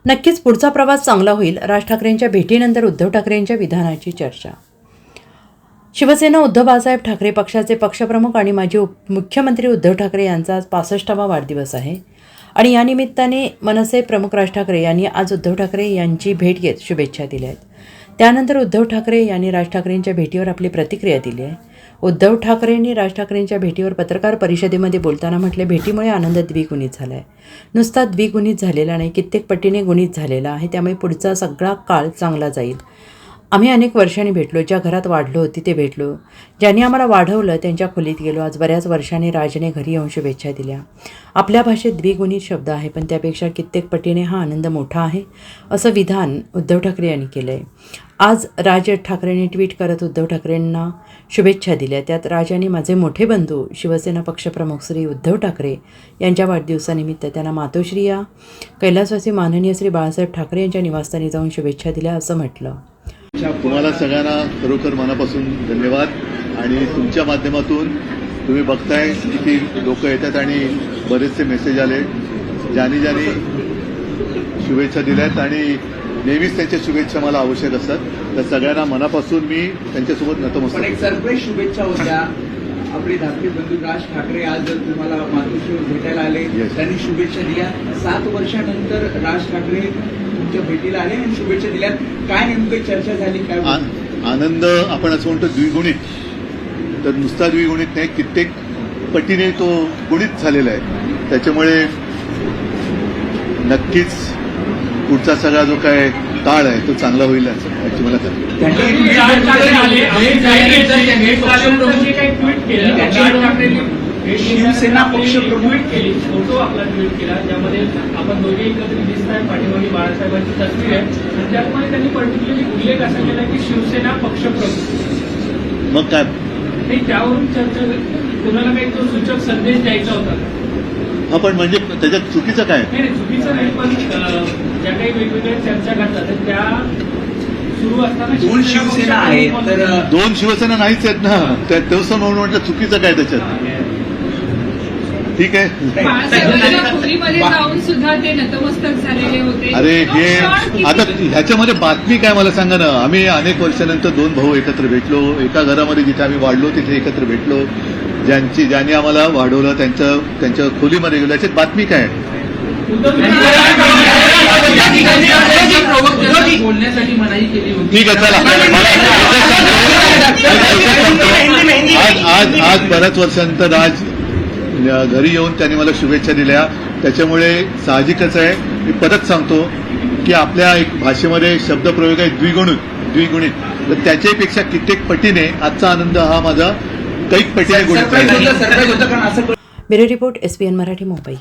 नक्कीच पुढचा प्रवास चांगला होईल. राज ठाकरेंच्या भेटीनंतर उद्धव ठाकरेंच्या विधानाची चर्चा. शिवसेना उद्धव बाळासाहेब ठाकरे पक्षाचे पक्षप्रमुख आणि माजी मुख्यमंत्री उद्धव ठाकरे यांचा आज 65वा वाढदिवस आहे आणि या निमित्ताने मनसे प्रमुख राज ठाकरे यांनी आज उद्धव ठाकरे यांची भेट घेत शुभेच्छा दिल्या आहेत. त्यानंतर उद्धव ठाकरे यांनी राज ठाकरेंच्या भेटीवर आपली प्रतिक्रिया दिली आहे. उद्धव ठाकरेंनी राज ठाकरेंच्या भेटीवर पत्रकार परिषदेमध्ये बोलताना म्हटले, भेटीमुळे आनंद द्विगुणित झाला आहे. नुसता द्विगुणित झालेला नाही, कित्येक पटीने गुणित झालेला आहे. त्यामुळे पुढचा सगळा काळ चांगला जाईल. आम्ही अनेक वर्षांनी भेटलो. ज्या घरात वाढलो तिथे भेटलो. ज्यांनी आम्हाला वाढवलं त्यांच्या खोलीत गेलो. आज बऱ्याच वर्षांनी राजने घरी येऊन शुभेच्छा दिल्या. आपल्या भाषेत द्विगुणित शब्द आहे, पण त्यापेक्षा कित्येक पटीने हा आनंद मोठा आहे, असं विधान उद्धव ठाकरे यांनी केलं आहे. आज राज ठाकरेंनी ट्विट करत उद्धव ठाकरेंना शुभेच्छा दिल्या. त्यात राज यांनी माझे मोठे बंधू शिवसेना पक्षप्रमुख श्री उद्धव ठाकरे यांच्या वाढदिवसानिमित्त त्यांना मातोश्री या कैलासवासी माननीय श्री बाळासाहेब ठाकरे यांच्या निवासस्थानी जाऊन शुभेच्छा दिल्या असं म्हटलं. तुम्हाला सगळ्यांना खरोखर मनापासून धन्यवाद. आणि तुमच्या माध्यमातून तुम्ही बघताय किती लोक येतात आणि बरेचसे मेसेज आले. ज्यांनी शुभेच्छा दिल्यात आणि नेहमीच त्यांच्या शुभेच्छा मला आवश्यक असतात. त्या सगळ्यांना मनापासून मी त्यांच्यासोबत नतमस्तक. एक सरप्राईज शुभेच्छा होत्या. आपले धाकटे बंधू राज ठाकरे आज जर तुम्हाला मातोश्रीवर भेटायला आले, त्यांनी शुभेच्छा दिल्या. 7 वर्षानंतर राज ठाकरे तुमच्या भेटीला आले आणि शुभेच्छा दिल्यात. काय नेमकी चर्चा झाली? काय आनंद आपण असं म्हणतो द्विगुणित, तर नुसता द्विगुणित नाही, कित्येक पटीने तो गुणित झालेला आहे. त्याच्यामुळे नक्कीच पुढचा सगळा जो काय काळ आहे तो चांगला होईल याची मला शिवसेना पक्षप्रमुख केली, फोटो आपला ट्विट केला, ज्यामध्ये आपण दोघे एकत्र दिसत आहे. पाठीमागे बाळासाहेबांची तस्वीर आहे आणि त्यामध्ये त्यांनी पर्टिक्युलरली उल्लेख असा केला की शिवसेना पक्षप्रमुख. मग काय नाही, त्यावरून चर्चा कोणाला काही तो सूचक संदेश द्यायचा होता. आपण म्हणजे त्याच्यात चुकीचं काय? नाही, चुकीचं नाही, पण ज्या काही वेगवेगळ्या चर्चा करतात त्या सुरू असताना दोन शिवसेना आहेत, तर दोन शिवसेना नाहीच आहेत ना. त्या तसं म्हणून म्हटलं चुकीचं काय त्याच्यात? ठीक आहे. जाऊन सुद्धा ते नतमस्तक झालेले होते. अरे हे आता ह्याच्यामध्ये बातमी काय मला सांगा ना. आम्ही अनेक वर्षानंतर 2 भाऊ एकत्र भेटलो. एका घरामध्ये जिथे आम्ही वाढलो तिथे एकत्र भेटलो. ज्यांनी आम्हाला वाढवलं त्यांच्या खोलीमध्ये गेलो. याच्यात बातमी काय? बोलण्यासाठी मनाई केली होती. ठीक आहे, चला. आज बऱ्याच वर्षानंतर आज घरी येऊन त्यांनी मला शुभेच्छा दिल्या. त्याच्यामुळे साहजिकच आहे, मी परत सांगतो की आपल्या एक भाषेमध्ये शब्दप्रयोग आहे द्विगुणित, तर त्याच्यापेक्षा कित्येक पटीने आजचा आनंद हा माझा कैक पटीने गुणित आहे. Bureau report SBN Marathi Mumbai.